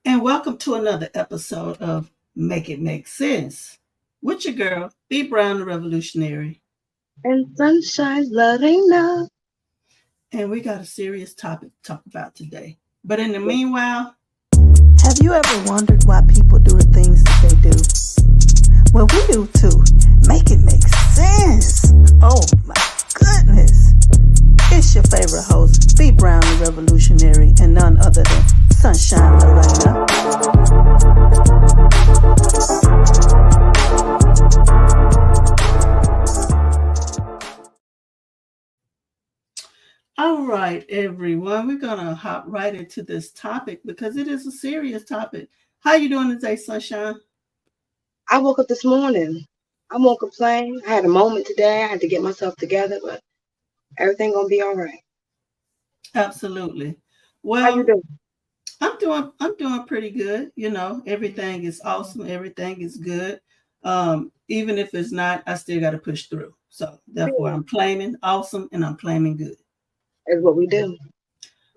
And welcome to another episode of Make It Make Sense with your girl, B Brown the Revolutionary. And sunshine loving love. And we got a serious topic to talk about today. But in the meanwhile, have you ever wondered why people do the things that they do? Well, we do too. Make it make sense. Oh my goodness. It's your favorite host, B Brown the Revolutionary, and none other than Sunshine Lorena. All right, everyone, we're gonna hop right into this topic because it is a serious topic. How you doing today, Sunshine? I woke up this morning. I won't complain. I had a moment today. I had to get myself together, but everything gonna be all right. Absolutely. How you Well, doing? I'm doing pretty good. Everything is awesome. Everything is good. Even if it's not, I still got to push through. So therefore, Yeah, I'm claiming awesome and I'm claiming good. is what we do.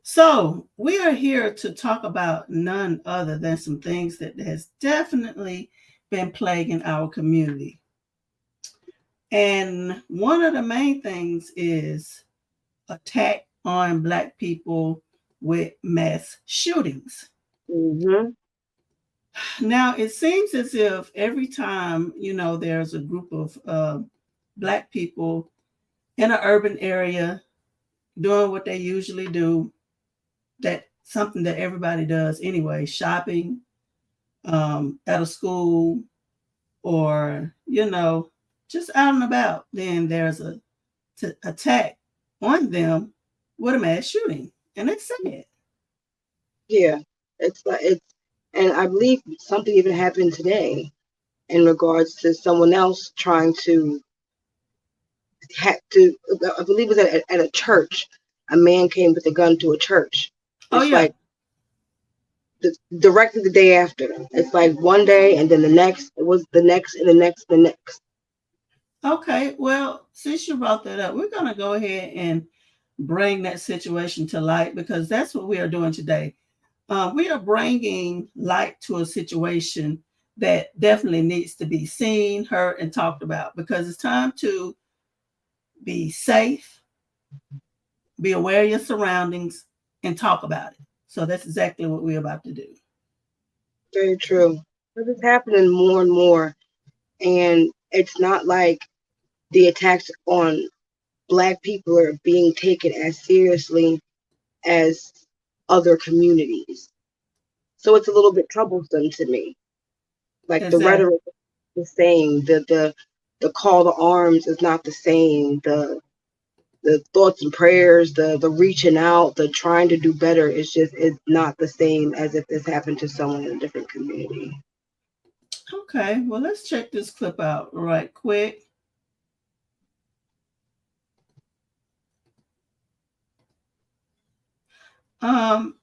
So we are here to talk about none other than some things that has definitely been plaguing our community. And one of the main things is attack on Black people with mass shootings. Mm-hmm. Now, it seems as if every time, there's a group of Black people in an urban area doing what they usually do, that something that everybody does anyway, shopping, at a school, or, just out and about, then there's a attack on them with a mass shooting. And it's sad. Yeah, and I believe something even happened today in regards to someone else trying to hack to. I believe it was at a church. A man came with a gun to a church. Oh, It's yeah. like directly the day after. It's like one day and then the next. It was the next and the next, the next. Okay. Well, since you brought that up, we're going to go ahead and bring that situation to light because that's what we are doing today. We are bringing light to a situation that definitely needs to be seen, heard, and talked about because it's time to be safe, be aware of your surroundings, and talk about it. So that's exactly what we're about to do. Very true. This is happening more and more, and it's not like the attacks on Black people are being taken as seriously as other communities. So it's a little bit troublesome to me. Like the Exactly. rhetoric is the same, the call to arms is not the same. The thoughts and prayers, the reaching out, the trying to do better is not the same as if this happened to someone in a different community. Okay. Well, let's check this clip out right quick.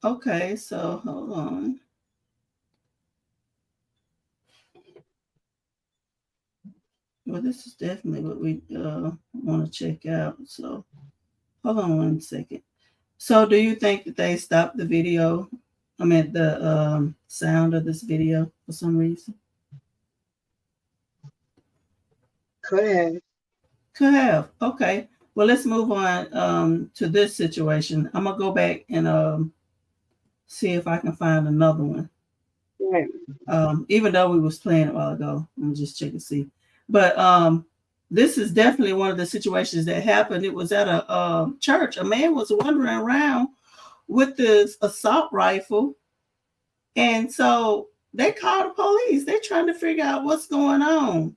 Okay. So hold on. Well, this is definitely what we want to check out. So hold on one second. So, do you think that they stopped the video? I mean, the sound of this video for some reason? Could have. Could have. Okay. Well, let's move on to this situation. I'm gonna go back and see if I can find another one. Right. Even though we was playing it a while ago, I'm just check and see. But this is definitely one of the situations that happened. It was at a church. A man was wandering around with this assault rifle. And so they called the police. They're trying to figure out what's going on.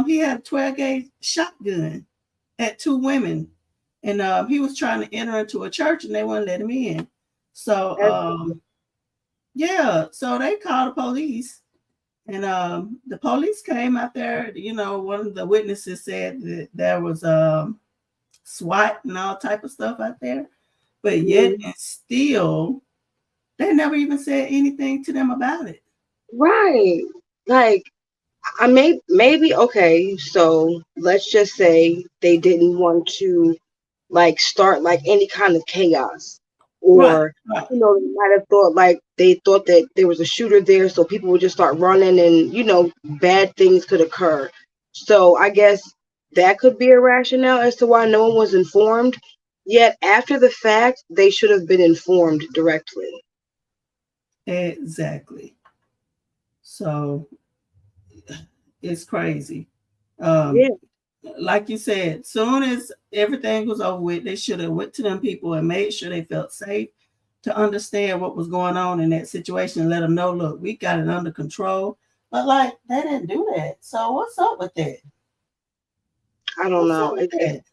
He had a 12 gauge shotgun at two women, and he was trying to enter into a church, and they wouldn't let him in. So As yeah, so they called the police, and the police came out there. One of the witnesses said that there was SWAT and all type of stuff out there, but yet Mhm. and still they never even said anything to them about it. Right. Like maybe okay, so let's just say they didn't want to like start like any kind of chaos. Right, or right. they might have thought like they thought that there was a shooter there, so people would just start running, and bad things could occur. So I guess that could be a rationale as to why no one was informed. Yet after the fact, they should have been informed directly. Exactly. So it's crazy. Um, Yeah, like you said, soon as everything was over with, they should have went to them people and made sure they felt safe to understand what was going on in that situation and let them know, look, we got it under control. But like they didn't do that. So what's up with that? I don't What's up know. with that?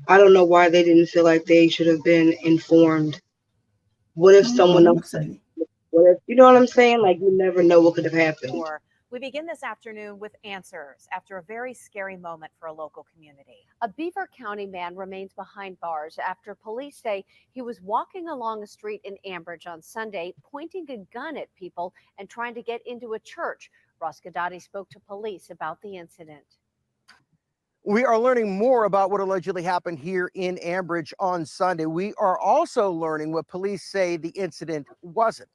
I don't know why they didn't feel like they should have been informed. What if Hold on, someone let else? me say. What if you know what I'm saying? Like you never know what could have happened. We begin this afternoon with answers after a very scary moment for a local community. A Beaver County man remains behind bars after police say he was walking along a street in Ambridge on Sunday, pointing a gun at people and trying to get into a church. Ross Gadati spoke to police about the incident. We are learning more about what allegedly happened here in Ambridge on Sunday. We are also learning what police say the incident wasn't.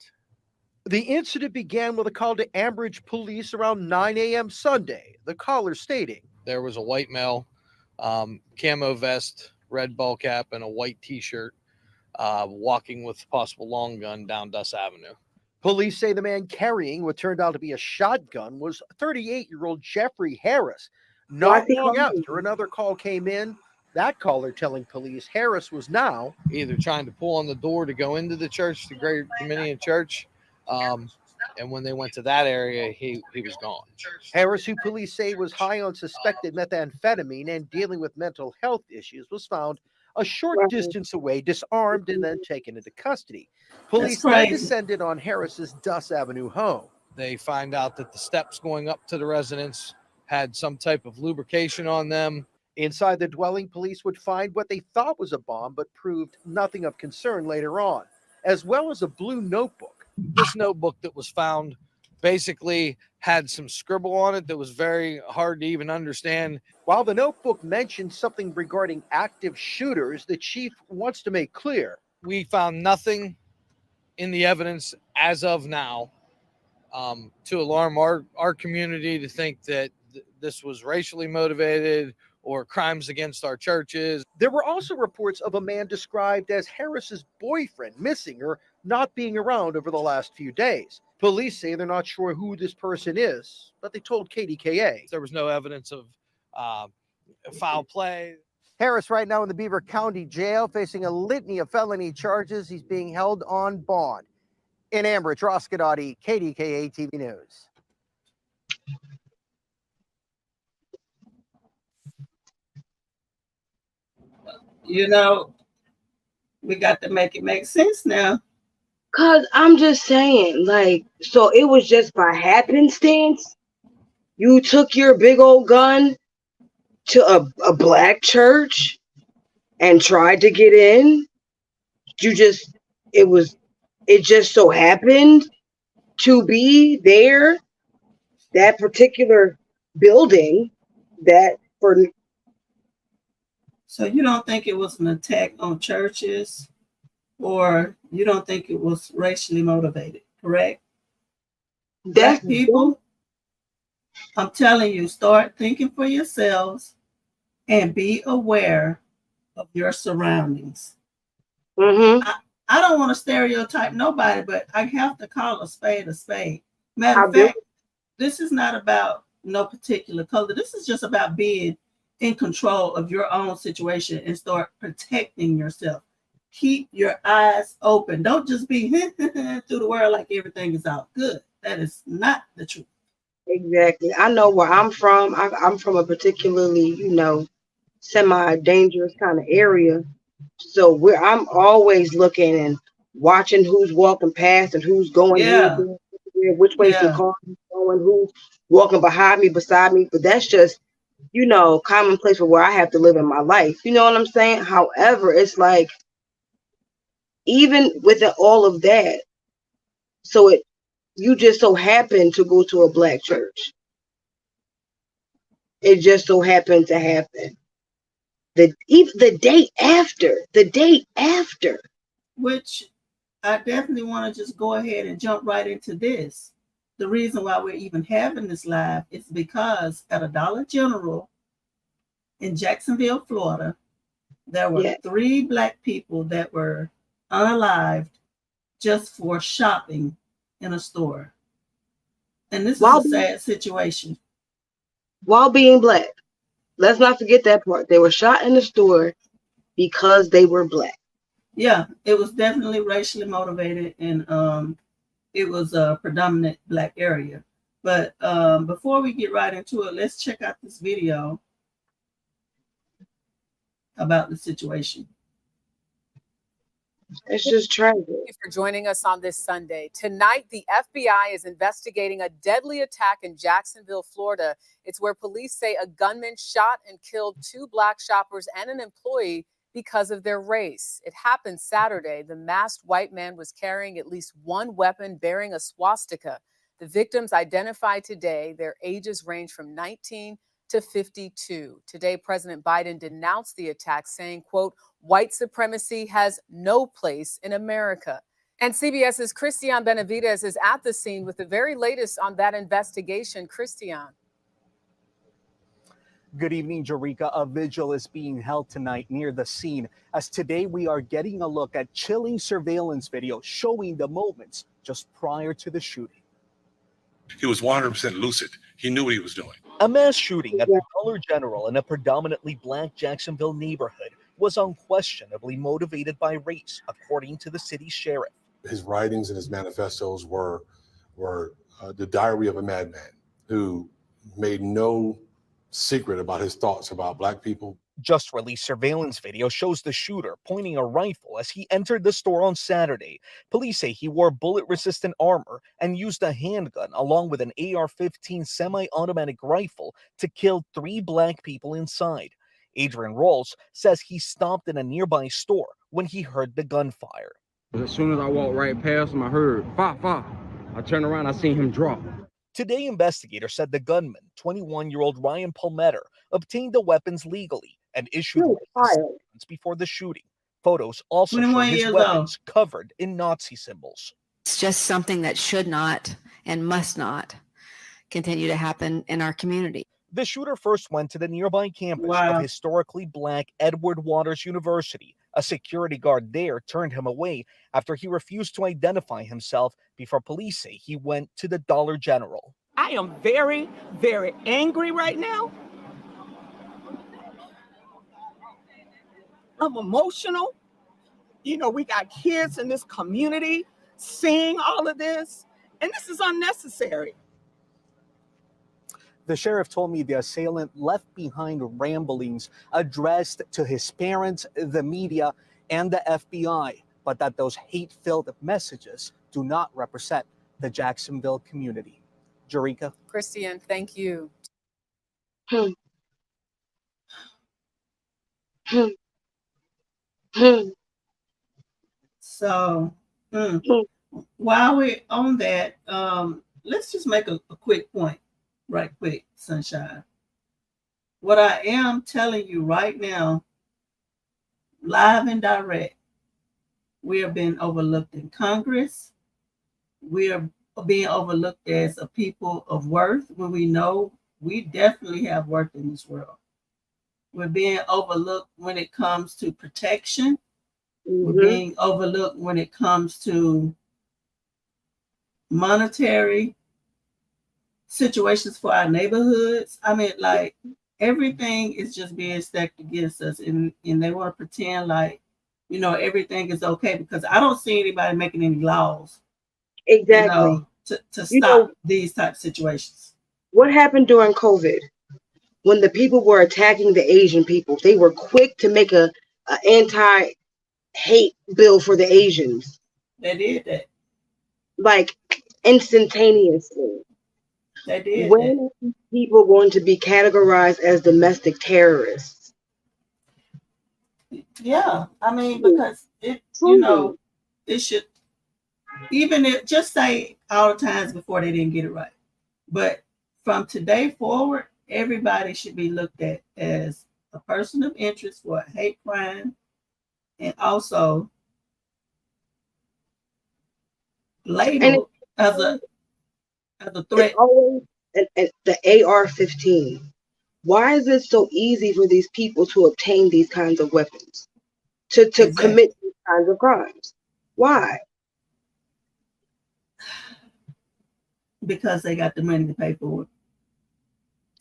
The incident began with a call to Ambridge police around 9 a.m. Sunday. The caller stating, there was a white male, camo vest, red ball cap, and a white t-shirt, walking with possible long gun down Duss Avenue. Police say the man carrying what turned out to be a shotgun was 38-year-old Jeffrey Harris. Not long after, another call came in. That caller telling police Harris was now either trying to pull on the door to go into the church, the Great Dominion Church, and when they went to that area, he was gone. Harris, who police say was high on suspected methamphetamine and dealing with mental health issues, was found a short distance away, disarmed, and then taken into custody. Police then descended on Harris's Duss Avenue home. They find out that the steps going up to the residence had some type of lubrication on them. Inside the dwelling, police would find what they thought was a bomb, but proved nothing of concern later on, as well as a blue notebook. This notebook that was found basically had some scribble on it that was very hard to even understand. While the notebook mentioned something regarding active shooters, the chief wants to make clear, we found nothing in the evidence as of now to alarm our community to think that this was racially motivated or crimes against our churches. There were also reports of a man described as Harris's boyfriend missing or not being around over the last few days. Police say they're not sure who this person is, but they told KDKA there was no evidence of foul play. Harris right now in the Beaver County Jail facing a litany of felony charges. He's being held on bond. In Ambridge, Ross Gadati, KDKA TV News. We got to make it make sense now. Cause I'm just saying, like, so it was just by happenstance you took your big old gun to a black church and tried to get in. It just so happened to be there, that particular building So you don't think it was an attack on churches, or you don't think it was racially motivated, correct? Black people, I'm telling you, start thinking for yourselves and be aware of your surroundings. Mm-hmm. I don't want to stereotype nobody, but I have to call a spade a spade. Matter of fact, this is not about no particular color. This is just about being in control of your own situation and start protecting yourself. Keep your eyes open. Don't just be through the world like everything is all good. That is not the truth. Exactly. I know where I'm from. I'm from a particularly, semi-dangerous kind of area. So I'm always looking and watching who's walking past and who's going here, which way the car is going, who's walking behind me, beside me. But that's just, commonplace for where I have to live in my life. You know what I'm saying? However, it's like, even with all of that, you just so happen to go to a black church. It just so happened to happen. The day after, which I definitely want to just go ahead and jump right into this. The reason why we're even having this live is because at a Dollar General in Jacksonville, Florida, there were Yeah. 3 Black people that were unalived just for shopping in a store. And this is While a sad situation. while being Black. Let's not forget that part. They were shot in the store because they were Black. Yeah, it was definitely racially motivated, and it was a predominant Black area. But before we get right into it, let's check out this video about the situation. It's just tragic. Thank you for joining us on this Sunday. Tonight, the FBI is investigating a deadly attack in Jacksonville, Florida. It's where police say a gunman shot and killed 2 Black shoppers and an employee because of their race. It happened Saturday. The masked white man was carrying at least one weapon bearing a swastika. The victims identified today, their ages range from 19 to 52. Today, President Biden denounced the attack, saying, quote, "White supremacy has no place in America." And CBS's Christian Benavides is at the scene with the very latest on that investigation. Christian. Good evening, Jerika. A vigil is being held tonight near the scene, as today we are getting a look at chilling surveillance video showing the moments just prior to the shooting. He was 100% lucid. He knew what he was doing. A mass shooting at the Dollar General in a predominantly Black Jacksonville neighborhood was unquestionably motivated by race, according to the city sheriff. His writings and his manifestos were the diary of a madman who made no secret about his thoughts about Black people. Just released surveillance video shows the shooter pointing a rifle as he entered the store on Saturday. Police say he wore bullet-resistant armor and used a handgun along with an AR-15 semi-automatic rifle to kill 3 Black people inside. Adrian Rolls says he stopped in a nearby store when he heard the gunfire. As soon as I walked right past him, I heard fire, fire. I turned around, I seen him drop. Today, investigators said the gunman, 21-year-old Ryan Palmetter, obtained the weapons legally and issued statements before the shooting. Photos also show his weapons covered in Nazi symbols. It's just something that should not and must not continue to happen in our community. The shooter first went to the nearby campus of historically Black Edward Waters University. A security guard there turned him away after he refused to identify himself before police say he went to the Dollar General. I am very, very angry right now. I'm emotional. You know, we got kids in this community seeing all of this, and this is unnecessary. The sheriff told me the assailant left behind ramblings addressed to his parents, the media, and the FBI, but that those hate-filled messages do not represent the Jacksonville community. Jerika. Christian, thank you. So, while we're on that, let's just make a quick point, right quick, Sunshine. What I am telling you right now, live and direct, we are being overlooked in Congress. We are being overlooked as a people of worth when we know we definitely have worth in this world. We're being overlooked when it comes to protection. We're being overlooked when it comes to monetary situations for our neighborhoods. I mean, like, everything is just being stacked against us, and they want to pretend like, you know, everything is okay, because I don't see anybody making any laws Exactly. to stop these type of situations. What happened during COVID? When the people were attacking the Asian people, they were quick to make a anti-hate bill for the Asians. They did that. Like, instantaneously. They did when that. are people going to be categorized as domestic terrorists? Yeah, I mean, because it, you know, it should, even if, just say all the times before they didn't get it right. But from today forward, everybody should be looked at as a person of interest for a hate crime, and also And labeled as a it's threat. always the AR-15. Why is it so easy for these people to obtain these kinds of weapons, to Exactly. commit these kinds of crimes? Why? Because they got the money to pay for it.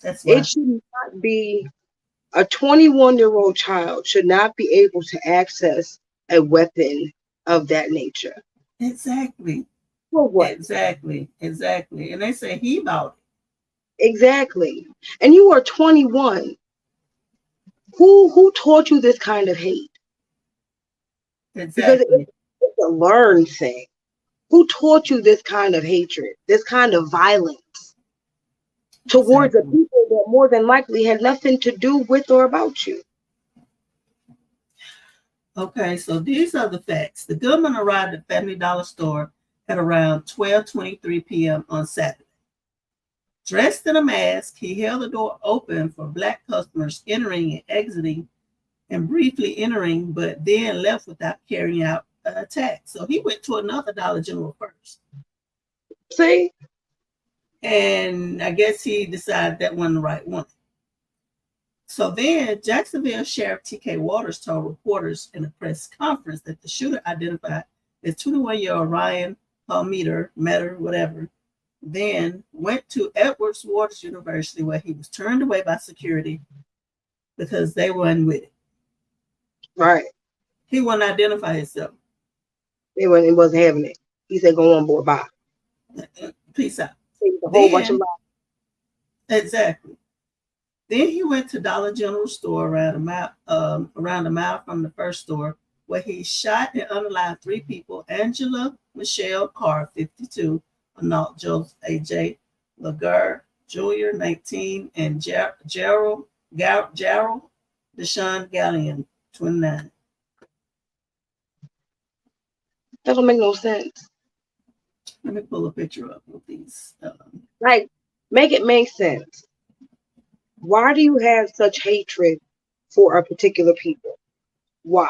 That's It why. should not be. A 21-year-old child should not be able to access a weapon of that nature. Exactly. For what? Exactly. Exactly. And they say he bought Exactly. And you are 21. Who taught you this kind of hate? it. Because Exactly. it's a learned thing. Who taught you this kind of hatred, this kind of violence towards a Exactly. people that more than likely had nothing to do with or about you? Okay, so these are the facts. The gunman arrived at Family Dollar store at around 12:23 p.m. on Saturday. Dressed in a mask, he held the door open for black customers entering and exiting and briefly entering, but then left without carrying out an attack. So he went to another Dollar General first. See? And I guess he decided that wasn't the right one. So then Jacksonville Sheriff T.K. Waters told reporters in a press conference that the shooter identified as 21-year-old Ryan Meter, whatever, then went to Edwards Waters University where he was turned away by security because they weren't with it. Right. He wouldn't identify himself. He wasn't having it. He said, go on board, bye. Peace out. A whole bunch of lies. Exactly. Then he went to Dollar General store around a mile from the first store, where he shot and unalived 3 people: Angela Michelle Carr, 52, Arnault Joseph A.J. Laguerre Jr., 19, and Gerald Deshaun Gallion, 29. That don't make no sense. Let me pull a picture up of these. Like, make it make sense. Why do you have such hatred for a particular people? Why?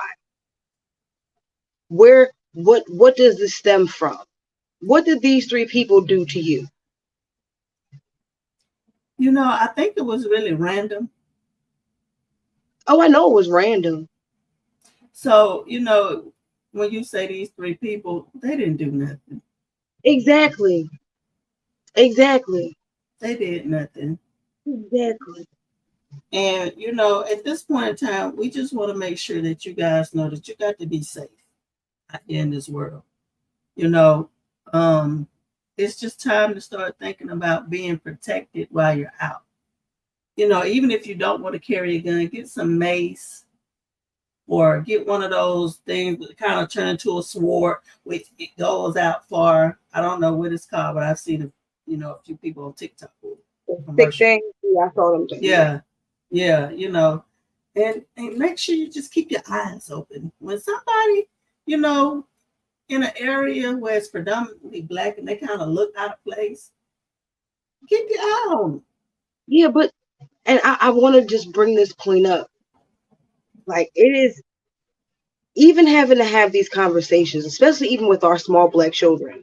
What does this stem from? What did these 3 people do to you? I think it was really random. Oh, I know it was random. So, when you say these 3 people, they didn't do nothing. Exactly. They did nothing. Exactly. And, at this point in time, we just want to make sure that you guys know that you got to be safe out here in this world. It's just time to start thinking about being protected while you're out. Even if you don't want to carry a gun, get some mace or get one of those things that kind of turn into a sword, which it goes out far. I don't know what it's called, but I've seen a few people on TikTok. Big thing. Yeah, I saw them. Yeah. And make sure you just keep your eyes open. When somebody, in an area where it's predominantly black and they kind of look out of place, keep your eye on them. Yeah, but, and I want to just bring this point up. Like, it is, even having to have these conversations, especially even with our small black children,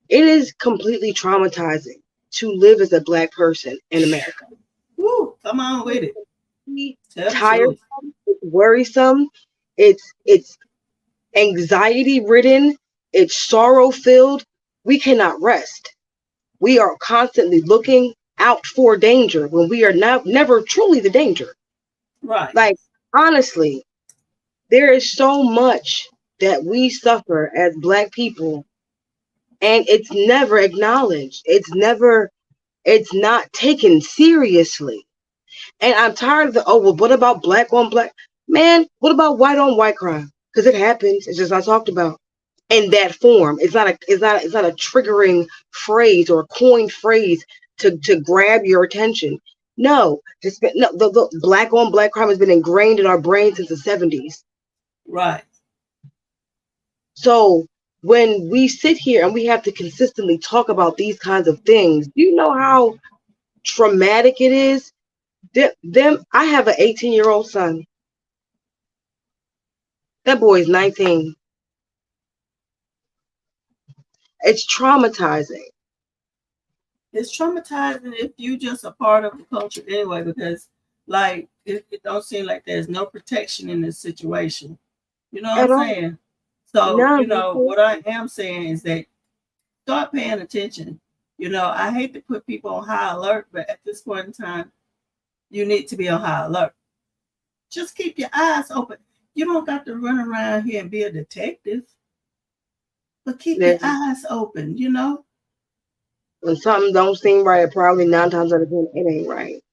it is completely traumatizing to live as a black person in America. Woo, come on with it. It's tiresome, it's worrisome, it's anxiety ridden, it's sorrow filled. We cannot rest. We are constantly looking out for danger when we are never truly the danger. Right. Like, honestly, there is so much that we suffer as black people, and it's never acknowledged. It's not taken seriously. And I'm tired of what about black on black? Man, what about white on white crime? Because it happens. It's just not talked about in that form. It's not a triggering phrase or a coined phrase to grab your attention. No, the black on black crime has been ingrained in our brains since the 70s. Right. So when we sit here and we have to consistently talk about these kinds of things, do you know how traumatic it is? I have an 18-year-old son. That boy is 19. It's traumatizing. It's traumatizing if you just a part of the culture anyway, because like it don't seem like there's no protection in this situation. You know what At I'm all. saying? So, No. you know, what I am saying is that start paying attention. You know, I hate to put people on high alert, but at this point in time, you need to be on high alert. Just keep your eyes open. You don't got to run around here and be a detective, but keep your Listen, eyes open, you know? when something don't seem right, probably 9 times out of 10, it ain't right.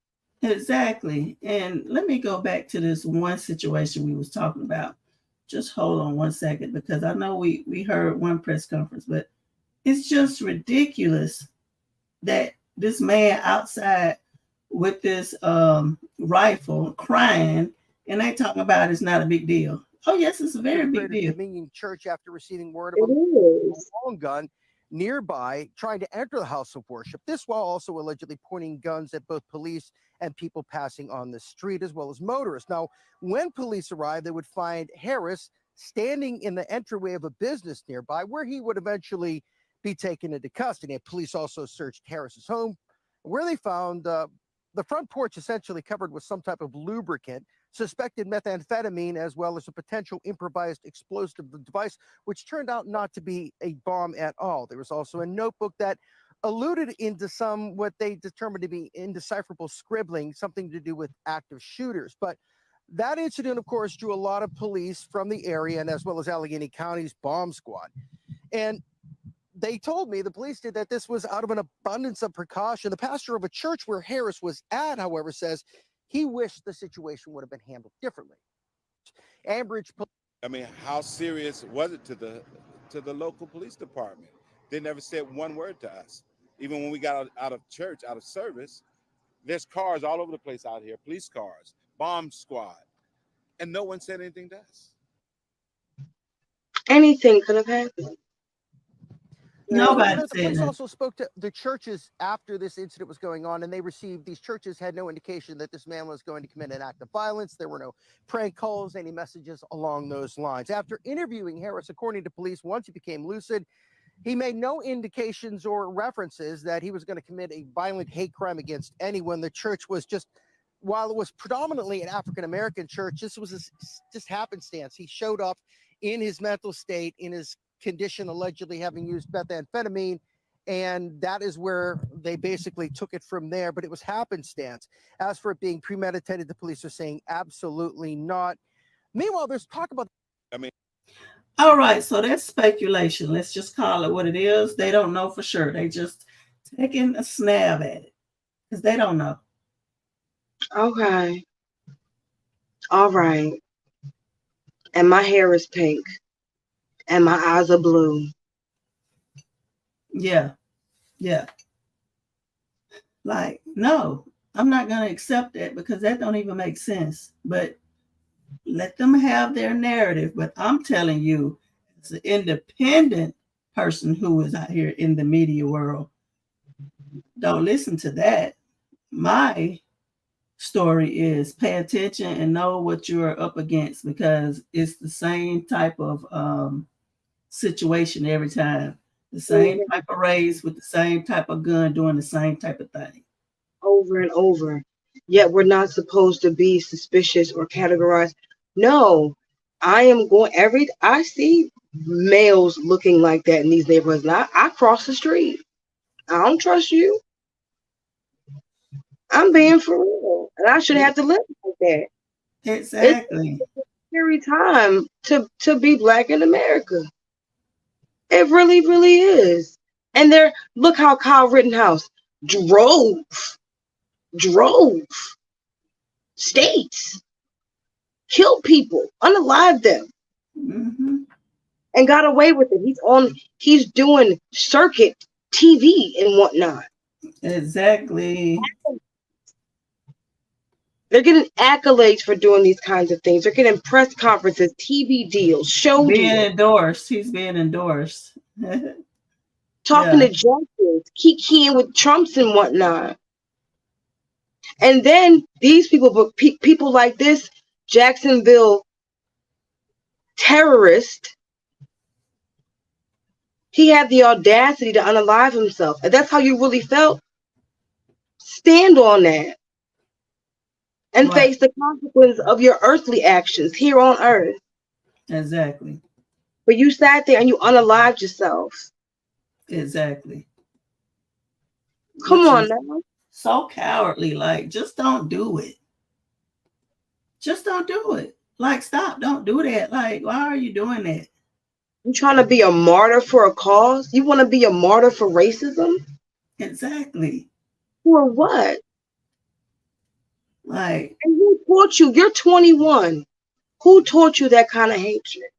Exactly. And let me go back to this one situation we was talking about. Just hold on one second because I know we heard one press conference, but it's just ridiculous that this man outside with this rifle crying and they talking about it's not a big deal. Oh yes, it's a very big Greater deal. Dominion Church after receiving word It of a is. long gun nearby trying to enter the house of worship. This while also allegedly pointing guns at both police and people passing on the street, as well as motorists. Now, when police arrived, they would find Harris standing in the entryway of a business nearby where he would eventually be taken into custody. And police also searched Harris's home, where they found the front porch essentially covered with some type of lubricant, suspected methamphetamine, as well as a potential improvised explosive device, which turned out not to be a bomb at all. There was also a notebook that alluded into some what they determined to be indecipherable scribbling, something to do with active shooters. But that incident, of course, drew a lot of police from the area and as well as Allegheny County's bomb squad. And they told me, the police did, that this was out of an abundance of precaution. The pastor of a church where Harris was at, however, says he wished the situation would have been handled differently. Ambridge. I mean, how serious was it to the local police department? They never said one word to us. Even when we got out of church, out of service, there's cars all over the place out here, police cars, bomb squad, and no one said anything to us. Anything could have happened. Nobody The said police that. also spoke to the churches after this incident was going on, and these churches had no indication that this man was going to commit an act of violence. There were no prank calls, any messages along those lines. After interviewing Harris, according to police, once he became lucid, he made no indications or references that he was going to commit a violent hate crime against anyone. The church was just, while it was predominantly an African-American church, this was just happenstance. He showed up in his mental state, in his condition, allegedly having used methamphetamine, and that is where they basically took it from there. But it was happenstance. As for it being premeditated, the police are saying absolutely not. Meanwhile, there's talk about, All right, so that's speculation. Let's just call it what it is. They don't know for sure. They just taking a snab at it because they don't know. Okay. All right. And my hair is pink. And my eyes are blue. Yeah. Like, no, I'm not going to accept that because that don't even make sense. But let them have their narrative. But I'm telling you, as an independent person who is out here in the media world, don't listen to that. My story is pay attention and know what you're up against because it's the same type of situation every time. The same type of race with the same type of gun doing the same type of thing. Over and over. Yet we're not supposed to be suspicious or categorized. No, I see males looking like that in these neighborhoods. And I cross the street. I don't trust you. I'm being for real. And I should have to live like that. Exactly. It's a scary time to be Black in America. It really, really is. And look how Kyle Rittenhouse drove states, killed people, unalived them, and got away with it. He's doing circuit TV and whatnot. Exactly. They're getting accolades for doing these kinds of things. They're getting press conferences, TV deals, show being deals. endorsed. He's being endorsed. Talking to judges, kikiing with Trumps and whatnot. And then these people like this Jacksonville terrorist, He had the audacity to unalive himself. If that's how you really felt, stand on that and Right. face the consequence of your earthly actions here on earth. Exactly. But you sat there and you unalived yourself. Exactly. Come Which on is now. so cowardly. Like, just don't do it. Just don't do it. Like, stop. Don't do that. Like, why are you doing that? You trying to be a martyr for a cause? You want to be a martyr for racism? Exactly. For what? Like, And who taught you? You're 21. Who taught you that kind of hatred?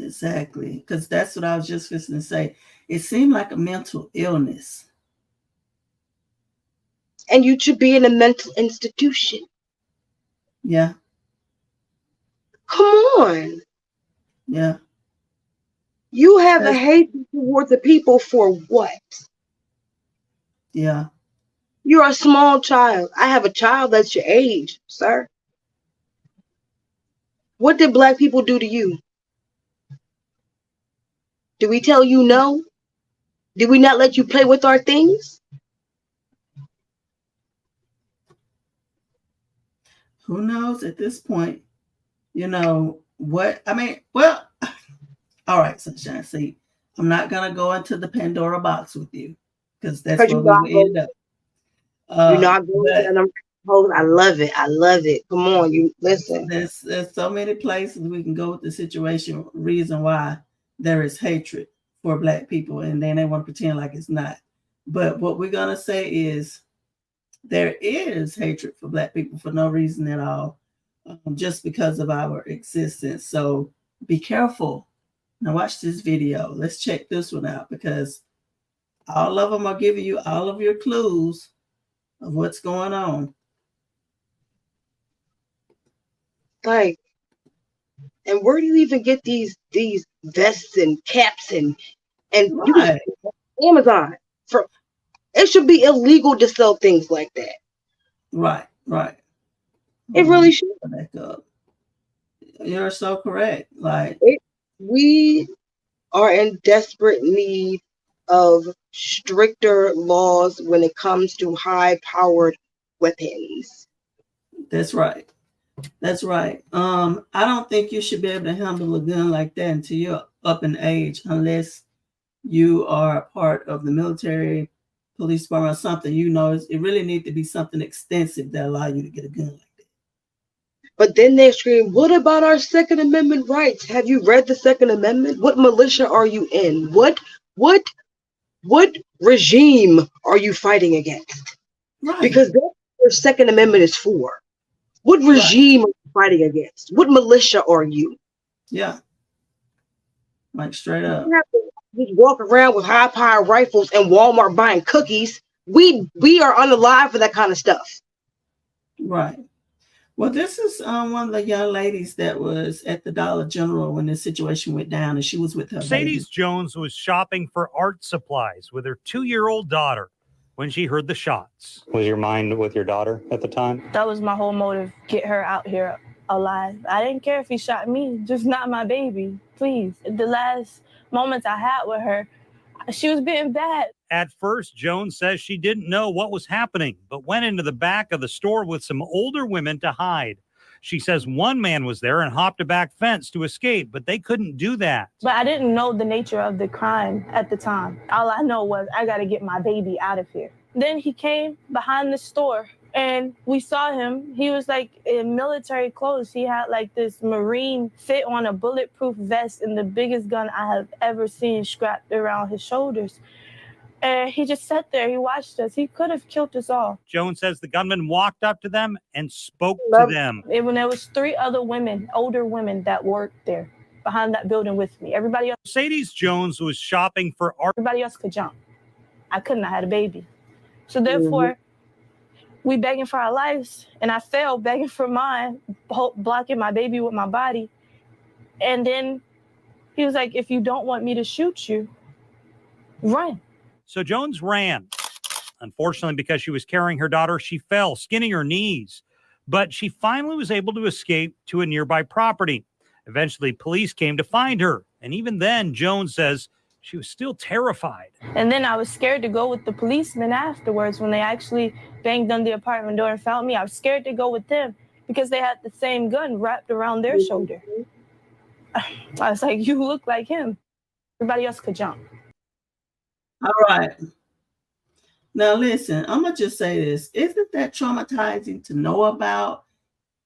exactly. Because that's what I was just fixing to say. It seemed like a mental illness. And you should be in a mental institution. Yeah. Come on. Yeah. You have a hatred towards the people for what? Yeah. You're a small child. I have a child that's your age, sir. What did Black people do to you? Did we tell you no? Did we not let you play with our things? Who knows at this point, what? I mean, well, all right, Sunshine. See, I'm not going to go into the Pandora box with you because that's Because where you're we not will going. end up. You're not going But to them. I love it. I love it. Come on, you listen. there's so many places we can go with the situation, reason why there is hatred for Black people, and then they want to pretend like it's not. But what we're going to say is there is hatred for Black people for no reason at all, just because of our existence. So be careful. Now watch this video. Let's check this one out because all of them are giving you all of your clues of what's going on. Like, and where do you even get these vests and caps and you Right. Amazon? For it should be illegal to sell things like that. Right. It really should. Back up. You're so correct. Like, We are in desperate need of stricter laws when it comes to high-powered weapons. that's right. That's right. I don't think you should be able to handle a gun like that until you're up in age, unless you are a part of the military, police department, or something. It really needs to be something extensive that allow you to get a gun like that. But then they scream, what about our Second Amendment rights? Have you read the Second Amendment? What militia are you in? What regime are you fighting against? Right. Because that's what your Second Amendment is for. What regime are you fighting against? What militia are you? Yeah. Like straight up. You have to just walk around with high-powered rifles and Walmart buying cookies. We are unalive for that kind of stuff. Right. Well, this is one of the young ladies that was at the Dollar General when this situation went down, and she was with her Mercedes baby. Jones was shopping for art supplies with her 2-year-old daughter when she heard the shots. Was your mind with your daughter at the time? That was my whole motive, get her out here alive. I didn't care if he shot me, just not my baby, please. The last moments I had with her, she was being bad. At first, Jones says she didn't know what was happening, but went into the back of the store with some older women to hide. She says one man was there and hopped a back fence to escape, but they couldn't do that. But I didn't know the nature of the crime at the time. All I know was I got to get my baby out of here. Then he came behind the store and we saw him. He was like in military clothes. He had like this Marine fit on a bulletproof vest and the biggest gun I have ever seen strapped around his shoulders. And he just sat there. He watched us. He could have killed us all. Jones says the gunman walked up to them and spoke to them. When there was 3 other women, older women that worked there behind that building with me. Everybody else. Mercedes Jones was shopping for art. Everybody else could jump. I couldn't. I had a baby. So therefore, we begging for our lives. And I failed begging for mine, blocking my baby with my body. And then he was like, if you don't want me to shoot you, run. So Jones ran. Unfortunately, because she was carrying her daughter, she fell, skinning her knees. But she finally was able to escape to a nearby property. Eventually, police came to find her. And even then, Jones says She was still terrified. And then I was scared to go with the policemen afterwards when they actually banged on the apartment door and found me. I was scared to go with them because they had the same gun wrapped around their shoulder. I was like, you look like him. Everybody else could jump. All right. Now listen, I'm gonna just say this. Isn't that traumatizing to know about,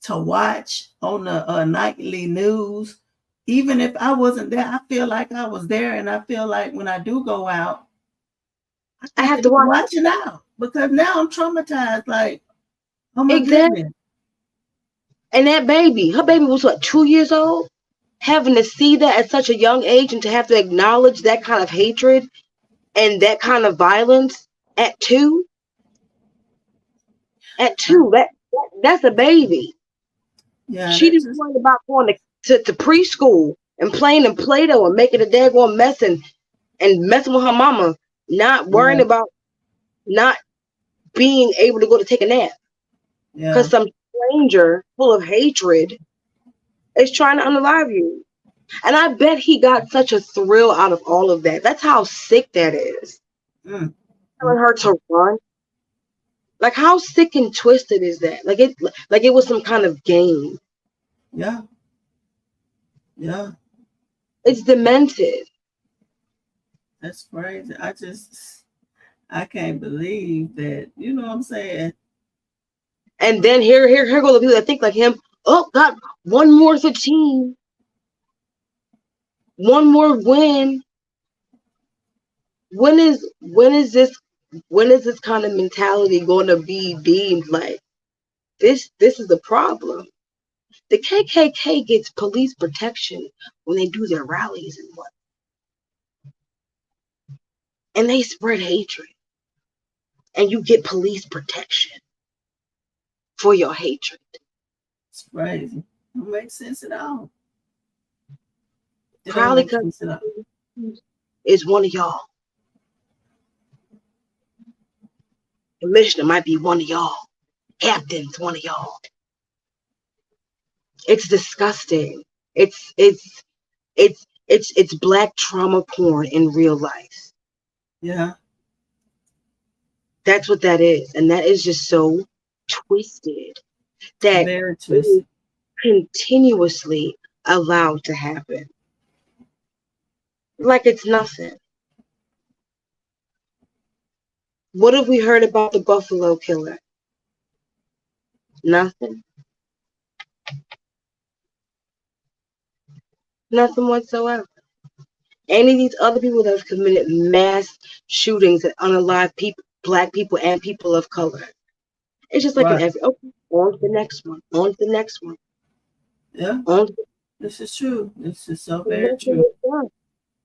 to watch on the nightly news? Even if I wasn't there, I feel like I was there, and I feel like when I do go out, I have to be watching out because now I'm traumatized. Like, oh my goodness. And that baby, her baby was what, 2 years old? Having to see that at such a young age and to have to acknowledge that kind of hatred and that kind of violence at 2. At 2, that's a baby. Yeah, she didn't worry about going to preschool and playing in Play-Doh and making a daggone mess and messing with her mama, not worrying about not being able to go to take a nap. Because some stranger full of hatred is trying to unalive you. And I bet he got such a thrill out of all of that. That's how sick that is. Telling her to run. Like, how sick and twisted is that? Like it was some kind of game. Yeah. Yeah. It's demented. That's crazy. I can't believe that. You know what I'm saying? And then here go the people that think like him. Oh God, one more for the team. One more win. When is this kind of mentality going to be deemed like this is the problem? The KKK gets police protection when they do their rallies and what? And they spread hatred. And you get police protection for your hatred. It's crazy. It don't make sense at all. Probably because it's one of y'all. Commissioner might be one of y'all. Captain's one of y'all. It's disgusting. It's black trauma porn in real life. Yeah. That's what that is. And that is just so twisted. That very twisted. Continuously allowed to happen. Like it's nothing. What have we heard about the Buffalo killer? Nothing. Nothing whatsoever. Any of these other people that have committed mass shootings at unalived people, black people, and people of color. It's just like in every on to the next one, on to the next one. Yeah. This is true. This is so very true.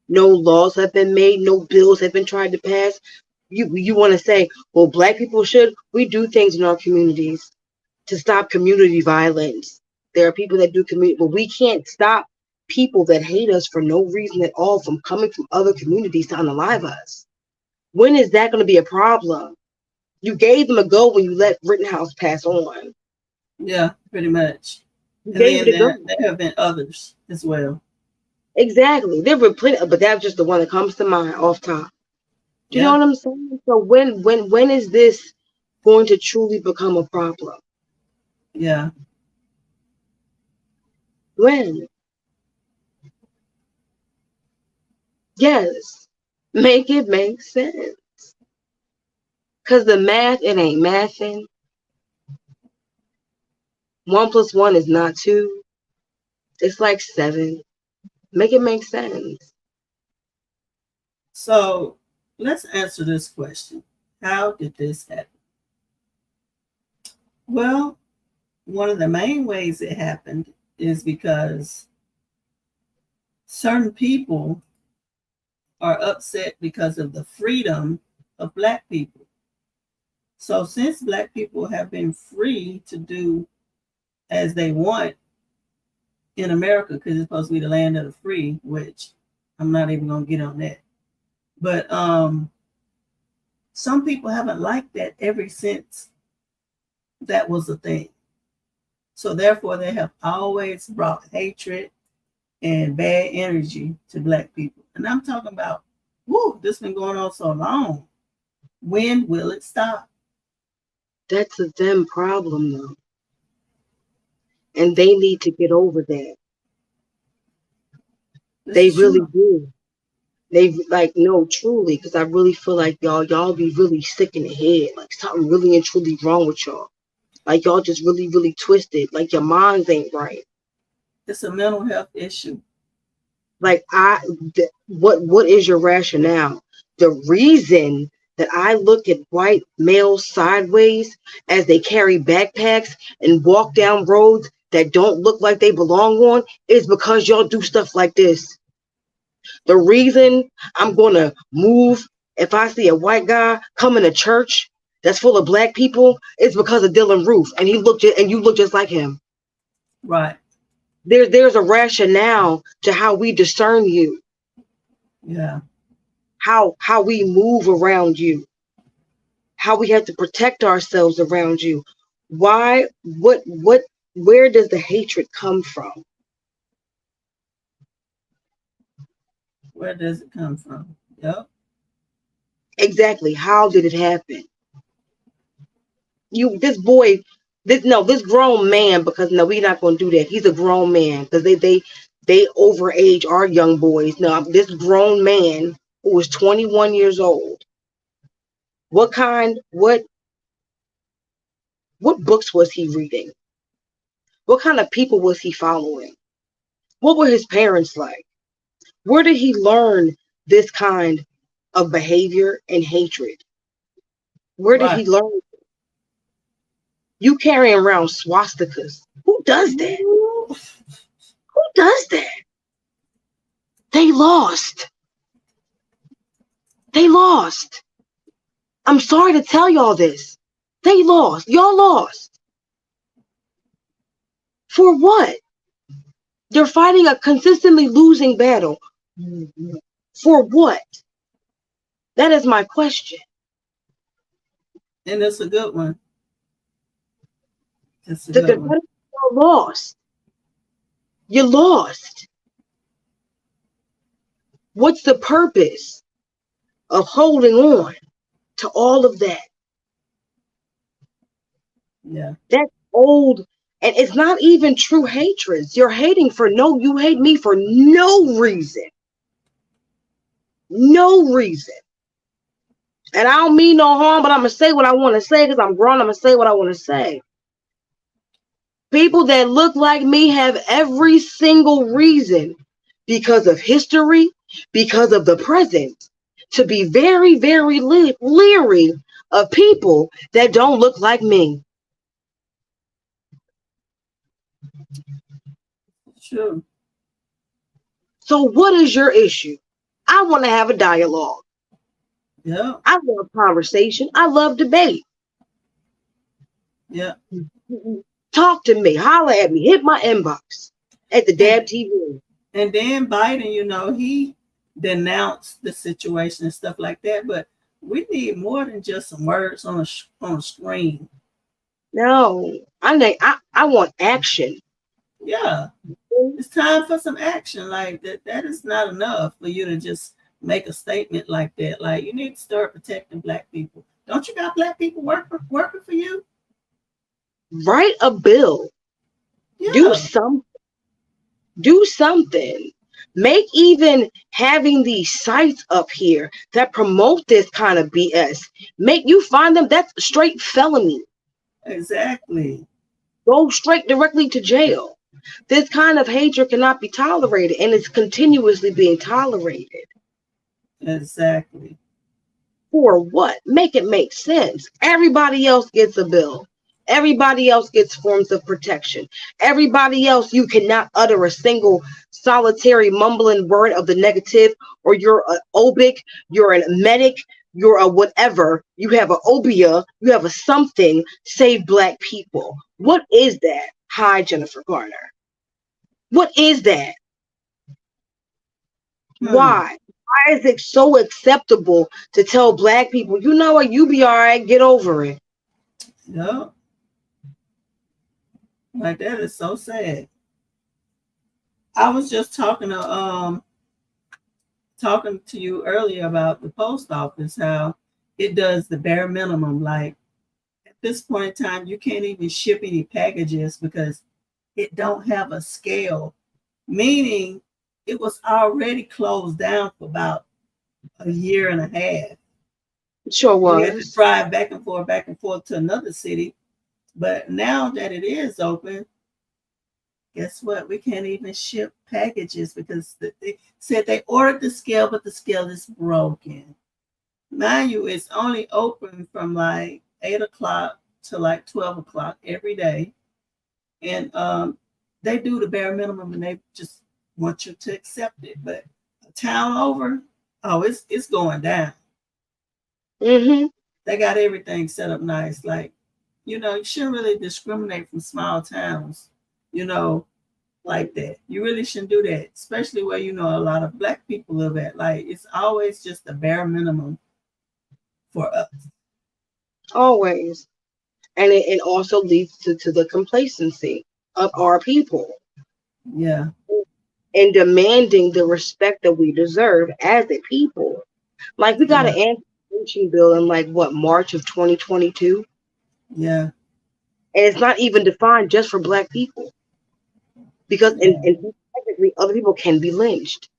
No laws have been made, no bills have been tried to pass. You want to say, well, black people should. We do things in our communities to stop community violence. There are people that do community, but we can't stop people that hate us for no reason at all from coming from other communities to unalive us. When is that going to be a problem? You gave them a go when you let Rittenhouse pass on. Yeah, pretty much. And then there have been others as well. Exactly. There were plenty, but that's just the one that comes to mind off top. Do you know what I'm saying? So when is this going to truly become a problem? Yeah. When? Yes. Make it make sense. Because the math, it ain't mathing. 1 + 1 is not 2. It's like 7. Make it make sense. So let's answer this question. How did this happen? Well, one of the main ways it happened is because certain people are upset because of the freedom of black people. So since black people have been free to do as they want in America, because it's supposed to be the land of the free, which I'm not even going to get on that. But some people haven't liked that ever since that was a thing. So therefore, they have always brought hatred and bad energy to black people. And I'm talking about whoo, this been going on so long. When will it stop? That's a them problem though. And they need to get over that. They really do. They like, no, truly, because I really feel like y'all be really sick in the head. Like something really and truly wrong with y'all. Like y'all just really, really twisted. Like your minds ain't right. It's a mental health issue. Like what is your rationale? The reason that I look at white males sideways as they carry backpacks and walk down roads that don't look like they belong on is because y'all do stuff like this. The reason I'm gonna move if I see a white guy coming to church that's full of black people is because of Dylan Roof, and you look just like him. Right. There's a rationale to how we discern you. Yeah. How we move around you. How we have to protect ourselves around you. Why? Where does the hatred come from? Where does it come from? Yep. Exactly. How did it happen? This grown man, because no, we're not going to do that. He's a grown man because they overage our young boys. Now, this grown man who was 21 years old. What books was he reading? What kind of people was he following? What were his parents like? Where did he learn this kind of behavior and hatred? Where did he learn? You carrying around swastikas. Who does that? Who does that? They lost. They lost. I'm sorry to tell y'all this. They lost. Y'all lost. For what? They're fighting a consistently losing battle. For what? That is my question. And it's a good one. It's a The good one. Confederates are lost. You lost. What's the purpose of holding on to all of that? Yeah. That's old. And it's not even true hatred. You hate me for no reason. No reason. And I don't mean no harm, but I'm going to say what I want to say because I'm grown. I'm going to say what I want to say. People that look like me have every single reason, because of history, because of the present, to be very, very leery of people that don't look like me. True. So what is your issue? I want to have a dialogue. Yeah. I love conversation. I love debate. Yeah. Talk to me. Holler at me. Hit my inbox at the Dab TV. And then Biden, he denounced the situation and stuff like that. But we need more than just some words on a screen. No, I want action. Yeah. It's time for some action. Like that is not enough for you to just make a statement like that. Like, you need to start protecting black people. Don't you got black people working for you? Write a bill. Yeah. Do something. Make even having these sites up here that promote this kind of BS. Make you find them. That's straight felony. Exactly. Go straight directly to jail. This kind of hatred cannot be tolerated, and it's continuously being tolerated. Exactly. For what? Make it make sense. Everybody else gets a bill. Everybody else gets forms of protection. Everybody else, you cannot utter a single solitary mumbling word of the negative, or you're an obic, you're a medic, you're a whatever. You have an obia, you have a something, save black people. What is that? Hi, Jennifer Garner. What is that? Why? Why is it so acceptable to tell black people, you know what, you be all right, get over it? No. Like, that is so sad. I was just talking to talking to you earlier about the post office, how it does the bare minimum. Like at this point in time, you can't even ship any packages because it don't have a scale, meaning it was already closed down for about a year and a half. Sure We had to was. drive back and forth to another city. But now that it is open, guess what? We can't even ship packages because they said they ordered the scale, but the scale is broken. Mind you, it's only open from like 8 o'clock to like 12 o'clock every day. And they do the bare minimum and they just want you to accept it. But a town over, oh, it's going down. Mm-hmm. They got everything set up nice. Like, you shouldn't really discriminate from small towns, you know, like that. You really shouldn't do that, especially where a lot of Black people live at. Like, it's always just the bare minimum for us. Always. And it also leads to the complacency of our people Yeah. and demanding the respect that we deserve as a people. Like, we got Yeah. an anti-lynching bill in like what, March of 2022, Yeah. and it's not even defined just for Black people because Yeah. and technically other people can be lynched.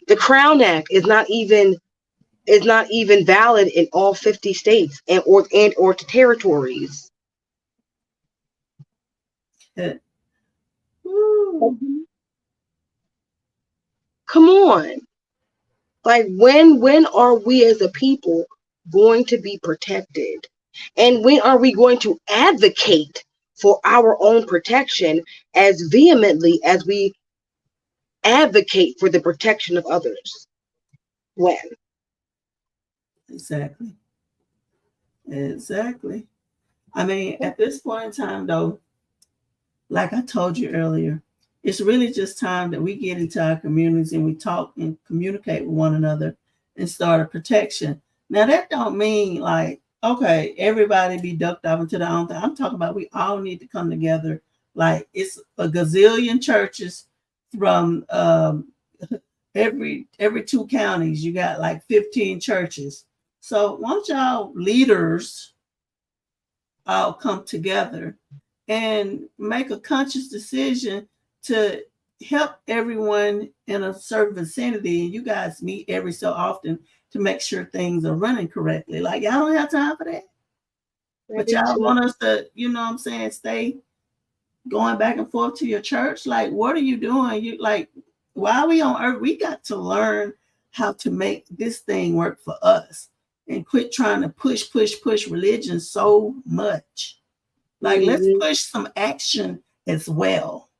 The Crown Act is not even valid in all 50 states and or territories. Woo. Come on. Like, when are we as a people going to be protected? And when are we going to advocate for our own protection as vehemently as we advocate for the protection of others? When? Exactly. Exactly. I mean, at this point in time, though, like I told you earlier, it's really just time that we get into our communities and we talk and communicate with one another and start a protection. Now that don't mean like, okay, everybody be ducked off into their own thing. I'm talking about we all need to come together. Like it's a gazillion churches from every 2 counties. You got like 15 churches. So once y'all leaders all come together and make a conscious decision to help everyone in a certain vicinity. And you guys meet every so often to make sure things are running correctly. Like y'all don't have time for that. But y'all want us to, stay going back and forth to your church. Like, what are you doing? You like, while we on earth, we got to learn how to make this thing work for us and quit trying to push religion so much. Like, let's push some action as well.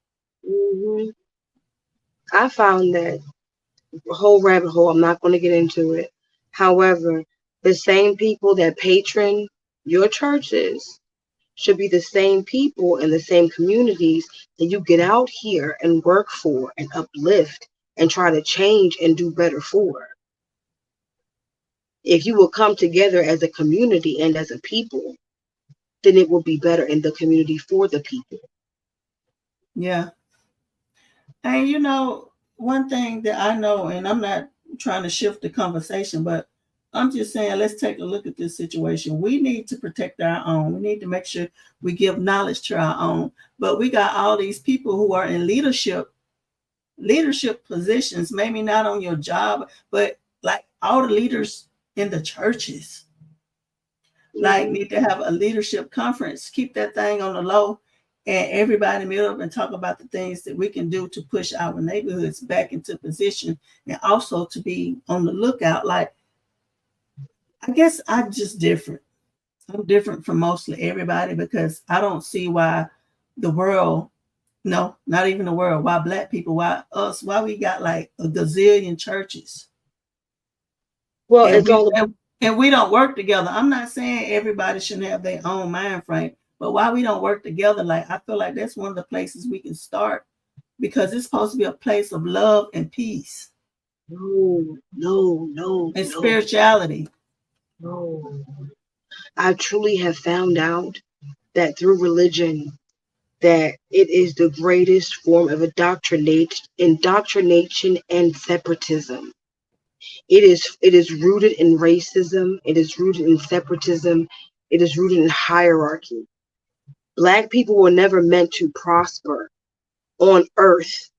Mm-hmm. I found that whole rabbit hole. I'm not going to get into it. However, the same people that patron your churches should be the same people in the same communities that you get out here and work for and uplift and try to change and do better for. If you will come together as a community and as a people, then it will be better in the community for the people. Yeah. And one thing that I know, and I'm not trying to shift the conversation, but I'm just saying, let's take a look at this situation. We need to protect our own. We need to make sure we give knowledge to our own. But we got all these people who are in leadership positions, maybe not on your job, but like all the leaders in the churches. Like need to have a leadership conference, keep that thing on the low, and everybody meet up and talk about the things that we can do to push our neighborhoods back into position, and also to be on the lookout. Like, I guess I'm just different. I'm different from mostly everybody because I don't see why the world, no, not even the world, why Black people, why us, why we got like a gazillion churches. Well, it's all about. And we don't work together. I'm not saying everybody shouldn't have their own mind frame, but why we don't work together, like I feel like that's one of the places we can start because it's supposed to be a place of love and peace. No. And spirituality. No. I truly have found out that through religion, that it is the greatest form of indoctrination and separatism. It is rooted in racism. It is rooted in separatism. It is rooted in hierarchy. Black people were never meant to prosper on earth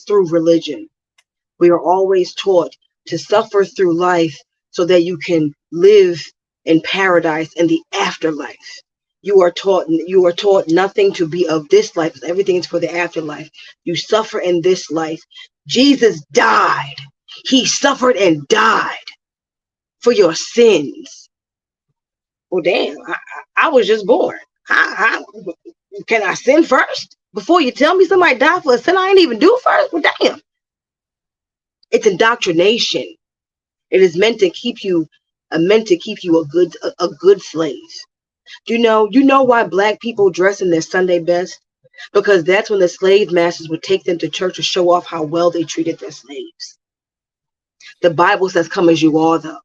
through religion. We are always taught to suffer through life so that you can live in paradise in the afterlife. You are taught nothing to be of this life. Everything is for the afterlife. You suffer in this life. Jesus died. He suffered and died for your sins. Well, damn, I was just born. Can I sin first before you tell me somebody died for a sin I ain't even do first? Well, damn. It's indoctrination. It is meant to keep you, a good slave. You know why black people dress in their Sunday best? Because that's when the slave masters would take them to church to show off how well they treated their slaves. The Bible says, "Come as you are," though.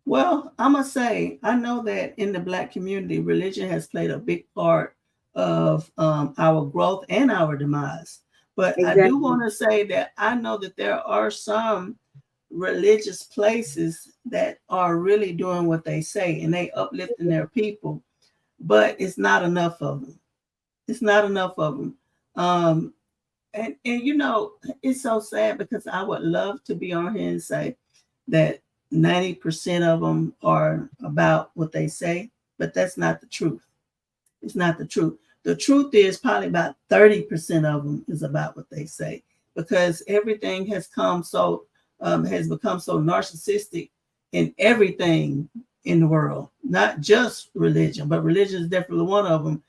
Well, I'm going to say, I know that in the Black community, religion has played a big part of our growth and our demise. But I do want to say that I know that there are some religious places that are really doing what they say and they uplifting their people, but it's not enough of them. It's not enough of them. And it's so sad because I would love to be on here and say that 90% of them are about what they say, but that's not the truth. It's not the truth. The truth is probably about 30% of them is about what they say, because everything has become so narcissistic in everything in the world, not just religion, but religion is definitely one of them.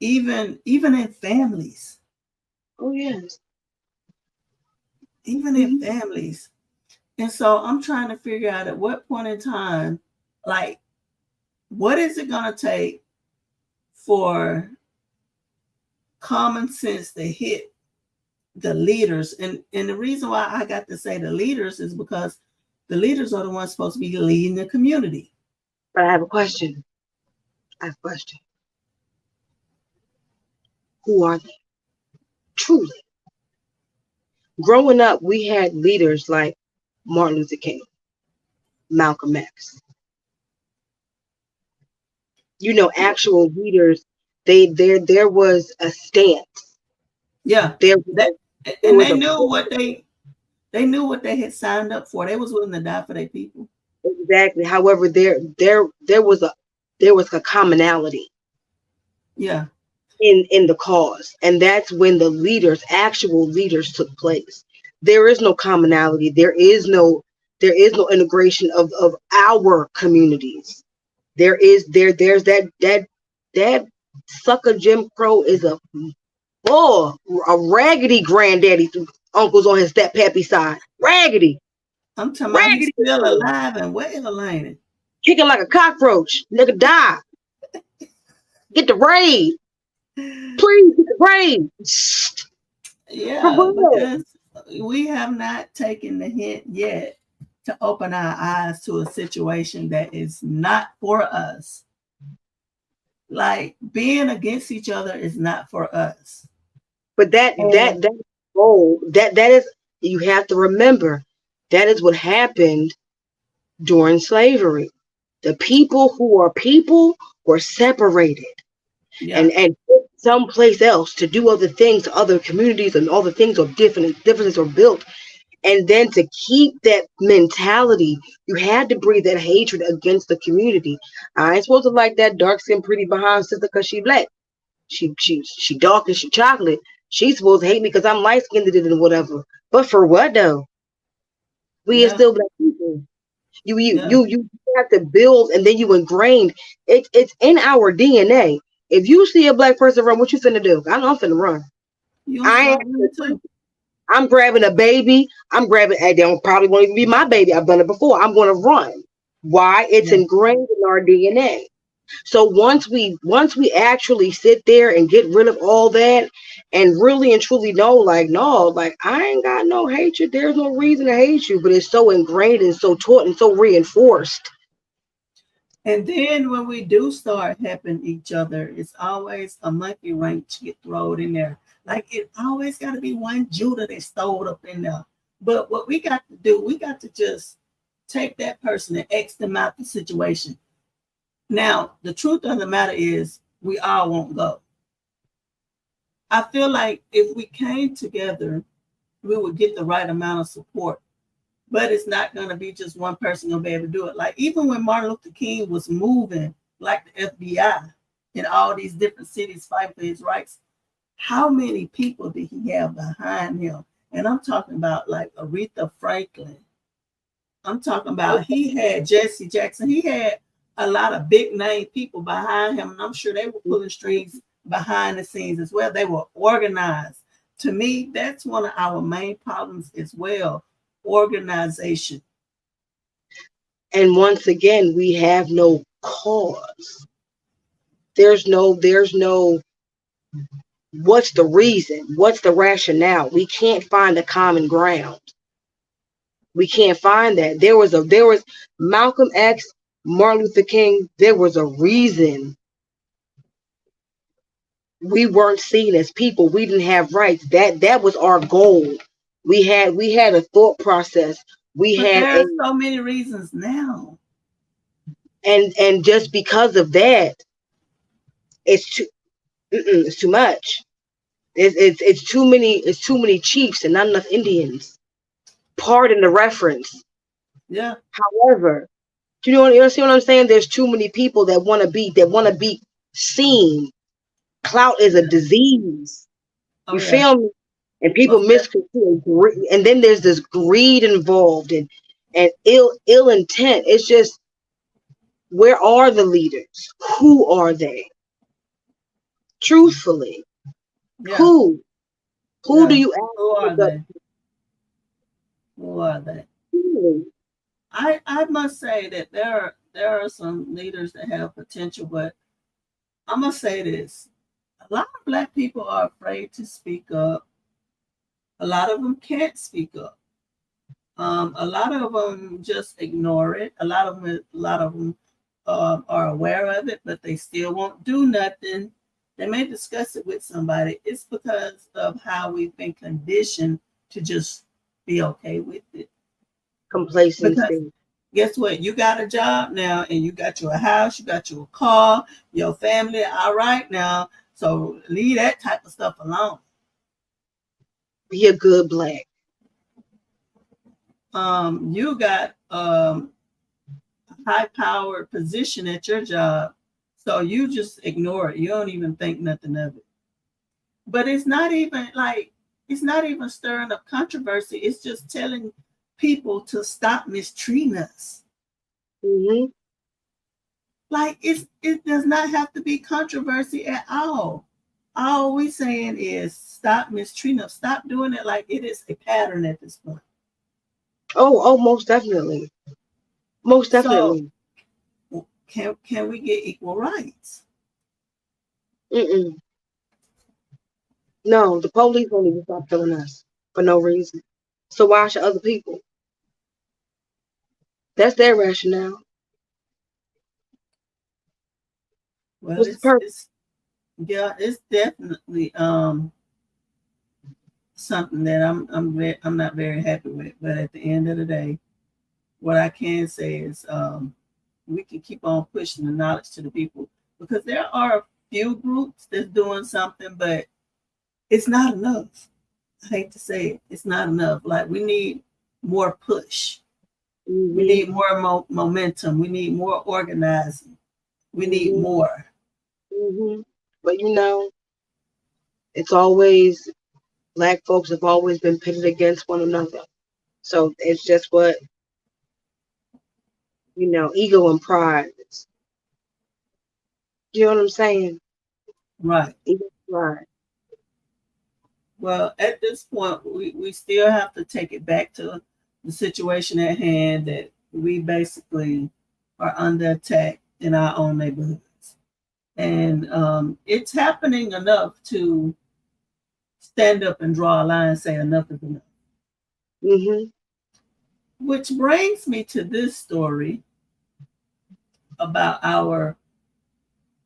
Even in families. Oh yes. Even in families. And so I'm trying to figure out at what point in time, like, what is it going to take for common sense to hit the leaders? And the reason why I got to say the leaders is because the leaders are the ones supposed to be leading the community. But I have a question. Who are they? Truly. Growing up, we had leaders like Martin Luther King, Malcolm X. Actual leaders. There was a stance. Yeah. They knew what they had signed up for. They was willing to die for their people. Exactly. However, there was a commonality. Yeah. In the cause, and that's when the actual leaders took place. There is no commonality. There is no integration of our communities. There's that sucker Jim Crow is a raggedy granddaddy through uncles on his step pappy side. Raggedy. I'm talking about he's still alive and well, ain't it? Kicking like a cockroach. Nigga die. Get the raid. Please get the raid. Yeah, because we have not taken the hint yet to open our eyes to a situation that is not for us. Like, being against each other is not for us. But that is, you have to remember, that is what happened during slavery. The people who are people were separated. Yeah. And someplace else to do other things, other communities, and all the things are differences are built. And then to keep that mentality, you had to breed that hatred against the community. I ain't supposed to like that dark skinned pretty behind sister because she black. She dark and she chocolate. She's supposed to hate me because I'm light skinned and whatever. But for what though? We are still black people. You have to build, and then you ingrained. It's in our DNA. If you see a black person run, what you finna do? I know I'm finna run. I'm grabbing a baby. They don't probably won't even be my baby. I've done it before. I'm gonna run. Why? It's ingrained in our DNA. So once we actually sit there and get rid of all that and really and truly know, like, no, like, I ain't got no hatred. There's no reason to hate you, but it's so ingrained and so taught and so reinforced. And then when we do start helping each other, it's always a monkey wrench get thrown in there. Like, it always got to be one Judah that stowed up in there. But what we got to do, we got to just take that person and X them out the situation. Now, the truth of the matter is we all won't go. I feel like if we came together, we would get the right amount of support. But it's not going to be just one person going to be able to do it. Like even when Martin Luther King was moving, like the FBI in all these different cities fighting for his rights, how many people did he have behind him? And I'm talking about like Aretha Franklin. I'm talking about he had Jesse Jackson. He had a lot of big name people behind him. And I'm sure they were pulling strings behind the scenes as well. They were organized. To me, that's one of our main problems as well. Organization. And once again, we have no cause. There's no, what's the reason? What's the rationale? We can't find a common ground. We can't find that. There was Malcolm X, Martin Luther King, there was a reason we weren't seen as people. We didn't have rights. That was our goal. We had a thought process. But there are so many reasons now. And just because of that, it's too much. It's too many chiefs and not enough Indians. Pardon the reference. Yeah. However, you see what I'm saying? There's too many people that want to be seen. Clout is a disease. You feel me? And people misconstrue, and then there's this greed involved and ill intent. It's just, where are the leaders? Who are they? Truthfully, who do you ask? Who are they? Who are they? I must say that there are some leaders that have potential, but I'm gonna say this: a lot of Black people are afraid to speak up. A lot of them can't speak up. A lot of them just ignore it. A lot of them are aware of it, but they still won't do nothing. They may discuss it with somebody. It's because of how we've been conditioned to just be okay with it. Complacency. Because guess what? You got a job now, and you got your house, you got your car, your family. All right now, so leave that type of stuff alone. Be a good Black. You got a high-powered position at your job, so you just ignore it. You don't even think nothing of it. But it's not even stirring up controversy. It's just telling people to stop mistreating us. Mm-hmm. Like it does not have to be controversy at all. All we saying is stop mistreating us. Stop doing it like it is a pattern at this point. Oh, most definitely. Most definitely. So, can we get equal rights? No, the police won't even stop killing us for no reason. So why should other people? That's their rationale. Well, What's the purpose? it's definitely something that I'm not very happy with. But at the end of the day, what I can say is we can keep on pushing the knowledge to the people, because there are a few groups that's doing something, but it's not enough. I hate to say it, it's not enough. Like we need more push. We need more momentum. We need more organizing. We need more. But it's always, Black folks have always been pitted against one another. So it's just what, ego and pride. You know what I'm saying? Right. Ego and pride. Well, at this point, we still have to take it back to the situation at hand, that we basically are under attack in our own neighborhoods. And it's happening enough to stand up and draw a line and say enough is enough. Which brings me to this story about our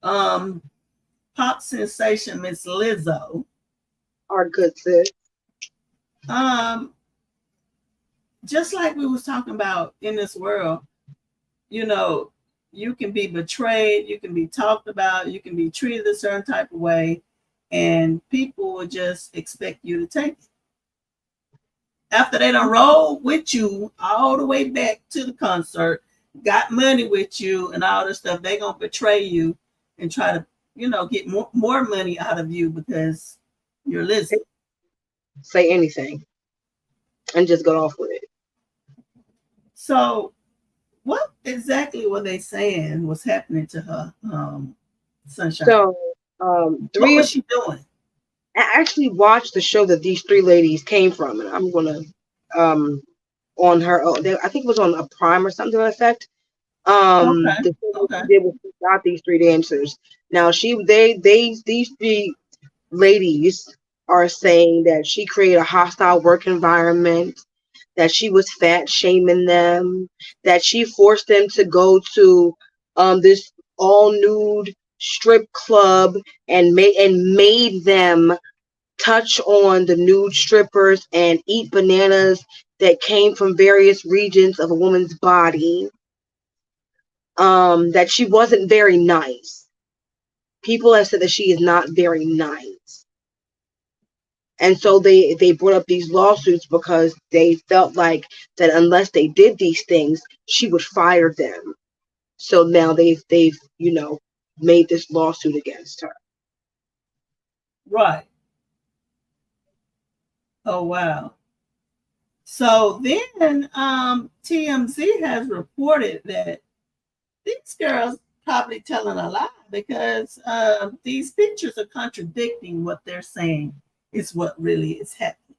pop sensation, Miss Lizzo. Our good sis. just like we was talking about in this world, you know, you can be betrayed, you can be talked about, you can be treated a certain type of way, and people will just expect you to take it. After they done rolled with you all the way back to the concert, got money with you and all this stuff, they gonna betray you and try to, get more money out of you because you're Lizzo. Say anything and just go off with it. So what exactly were they saying was happening to her, Sunshine? So, what was she doing? I actually watched the show that these three ladies came from, and I'm gonna, on her, I think it was on a Prime or something to that effect. The show that she did was got these three dancers. Now these three ladies are saying that she created a hostile work environment, that she was fat shaming them, that she forced them to go to this all nude strip club and made them touch on the nude strippers and eat bananas that came from various regions of a woman's body. That she wasn't very nice. People have said that she is not very nice. And so they brought up these lawsuits because they felt like that unless they did these things, she would fire them. So now they've made this lawsuit against her. Right. Oh wow. So then TMZ has reported that these girls probably telling a lie because these pictures are contradicting what they're saying is what really is happening.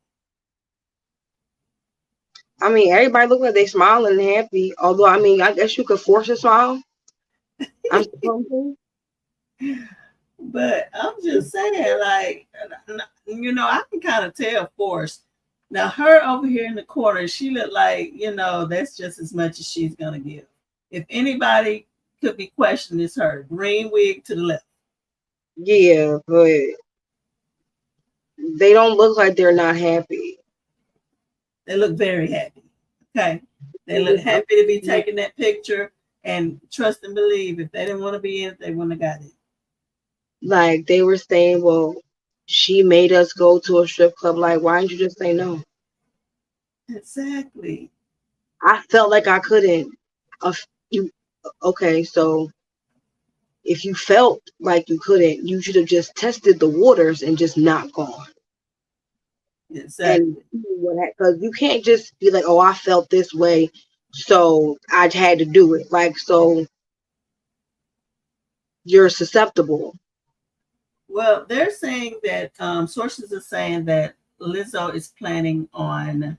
I mean, everybody look like they smiling and happy. Although, I mean, I guess you could force a smile. I'm supposed. But I'm just saying, like, I can kind of tell force. Now, her over here in the corner, she looked like, that's just as much as she's going to give. If anybody could be questioned, it's her. Green wig to the left. Yeah, but they don't look like they're not happy. They look very happy. Okay. They look happy to be taking that picture, and trust and believe if they didn't want to be in it, they wouldn't have got it. Like they were saying, well, she made us go to a strip club. Like, why didn't you just say no? Exactly. I felt like I couldn't. Okay, so if you felt like you couldn't, you should have just tested the waters and just not gone. Exactly. And because you can't just be like, oh, I felt this way, so I had to do it. Like, so you're susceptible. Well, they're saying that sources are saying that Lizzo is planning on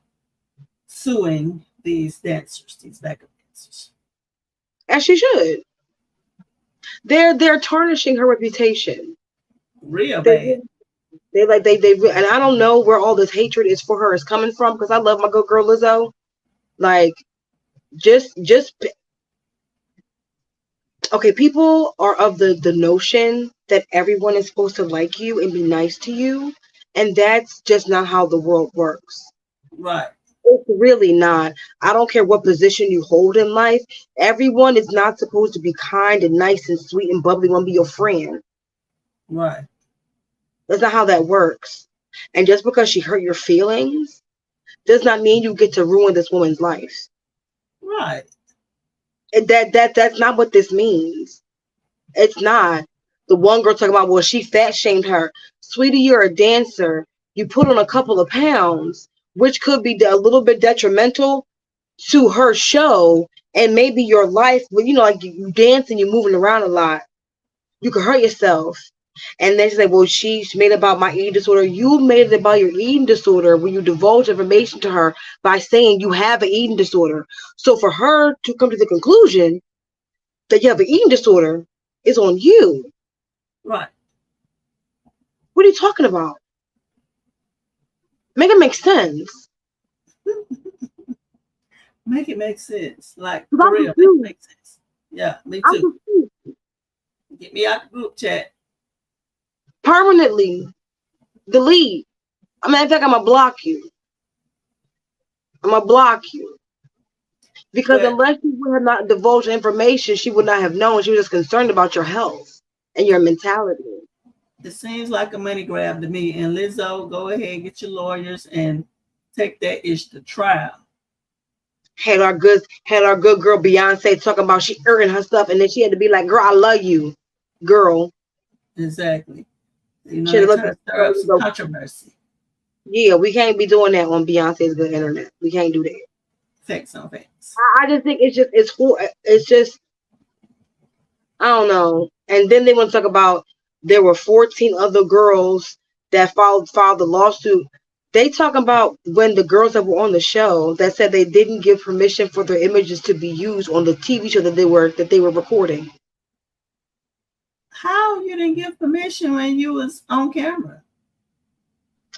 suing these dancers, these backup dancers. As she should. They're tarnishing her reputation. Real bad. They and I don't know where all this hatred is for her is coming from because I love my good girl Lizzo. Like, just okay, people are of the notion that everyone is supposed to like you and be nice to you, and that's just not how the world works. Right. It's really not. I don't care what position you hold in life. Everyone is not supposed to be kind and nice and sweet and bubbly and be your friend. Right. That's not how that works. And just because she hurt your feelings does not mean you get to ruin this woman's life. Right. That's not what this means. It's not. The one girl talking about, well, she fat shamed her. Sweetie, you're a dancer. You put on a couple of pounds, which could be a little bit detrimental to her show and maybe your life. But like you dance and you're moving around a lot, you could hurt yourself. And then she's like, well, she made it about my eating disorder. You made it about your eating disorder when you divulge information to her by saying you have an eating disorder. So for her to come to the conclusion that you have an eating disorder is on you. Right. What are you talking about? Make it make sense. Make it make sense. Like, for real, make it make sense. Yeah, me too. Get me out the group chat. Permanently. Delete. I mean, in fact, I'm going to block you. I'm gonna block you. Because But unless you would have not divulged information, she would not have known. She was just concerned about your health and your mentality. it seems like a money grab to me. And Lizzo, go ahead, get your lawyers and take that ish to trial. Had our good girl Beyonce talking about she earning her stuff, and then she had to be like, "Girl, I love you, girl." Exactly. You know, She they looked trying at to stir up some controversy. yeah, we can't be doing that on Beyonce's good internet. We can't do that. Facts on facts. I just think it's just I don't know. And then they want to talk about there were 14 other girls that filed the lawsuit. They talk about when the girls that were on the show that said they didn't give permission for their images to be used on the TV show that they were recording. How you didn't give permission when you was on camera?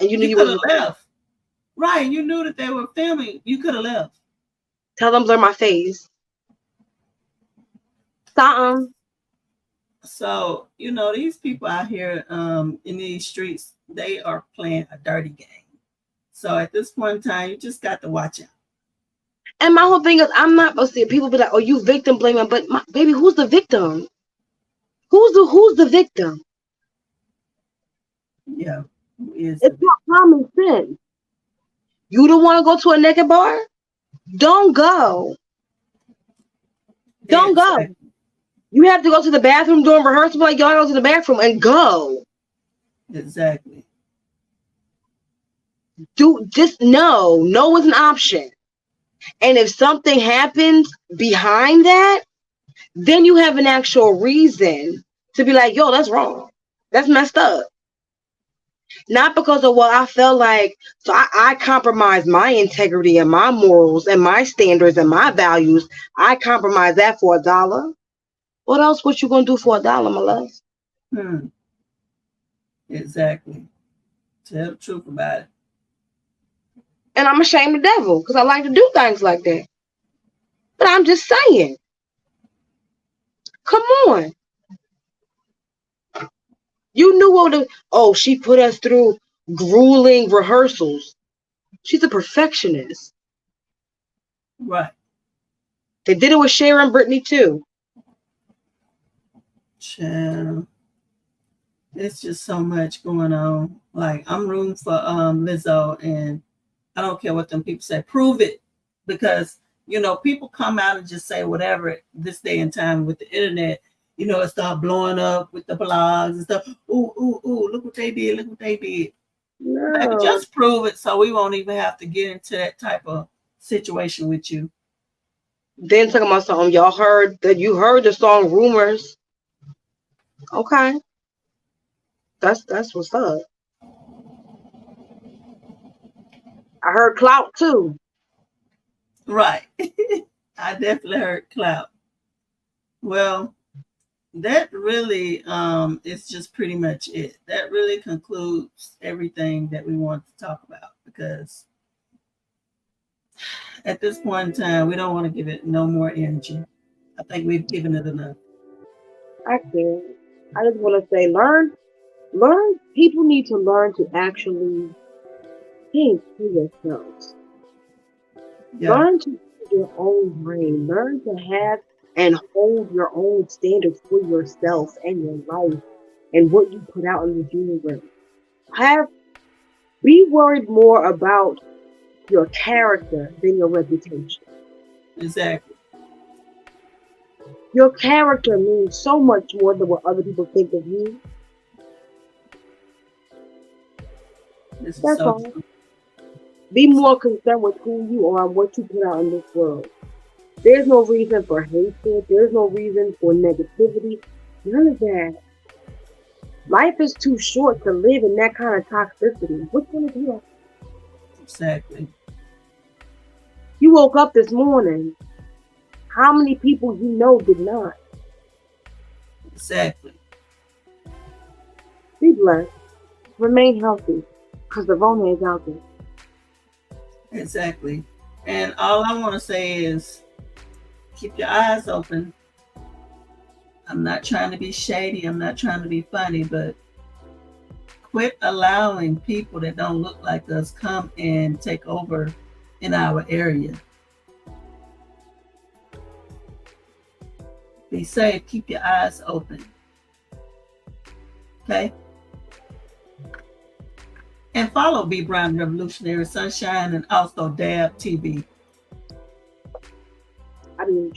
And you knew you could have wasn't left. Right. You knew that they were filming. You could have left. Tell them blur my face. Something. So, you know, these people out here in these streets, they are playing a dirty game. So at this point in time, you just got to watch out. And my whole thing is, I'm not supposed to. People be like, "Oh, you victim blaming," but baby, who's the victim? Who's the victim? Yeah, it's not common sense. You don't want to go to a naked bar? Don't go. Don't go. You have to go to the bathroom during rehearsal. Like, y'all go to the bathroom and go. Exactly. No is an option. And if something happens behind that, then you have an actual reason to be like, yo, that's wrong. That's messed up. Not because of what I felt like. So I compromised my integrity and my morals and my standards and my values. I compromised that for $1. What else what you gonna do for $1, my love? Exactly. Tell the truth about it. And I'm ashamed of the devil because I like to do things like that. But I'm just saying. Come on. You knew what she put us through grueling rehearsals. She's a perfectionist. Right. They did it with Cher and Brittany too. Child. It's just so much going on. Like, I'm rooting for Lizzo, and I don't care what them people say. Prove it. Because, you know, people come out and just say whatever this day and time with the internet. You know, it start blowing up with the blogs and stuff. Ooh, look what they did. Look what they did. No. Baby, just prove it so we won't even have to get into that type of situation with you. Then talking about something, you heard the song Rumors. Okay. That's what's up. I heard Clout too. Right. I definitely heard Clout. Well, that really is just pretty much it. That really concludes everything that we want to talk about, because at this point in time, we don't want to give it no more energy. I think we've given it enough. I can't. I just want to say, learn. People need to learn to actually think for yourselves. Yeah. Learn to use your own brain. Learn to have and hold your own standards for yourself and your life and what you put out in the universe. Be worried more about your character than your reputation. Exactly. Your character means so much more than what other people think of you. That's all. True. Be more concerned with who you are and what you put out in this world. There's no reason for hatred. There's no reason for negativity. None of that. Life is too short to live in that kind of toxicity. What's going to do that? Exactly. You woke up this morning. How many people you know did not? Exactly. Be blessed. Remain healthy, because the Rona is out there. Exactly. And all I want to say is keep your eyes open. I'm not trying to be shady. I'm not trying to be funny, but quit allowing people that don't look like us come and take over in our area. Be safe. Keep your eyes open. Okay? And follow B. Brown Revolutionary Sunshine and also DAB TV. I mean,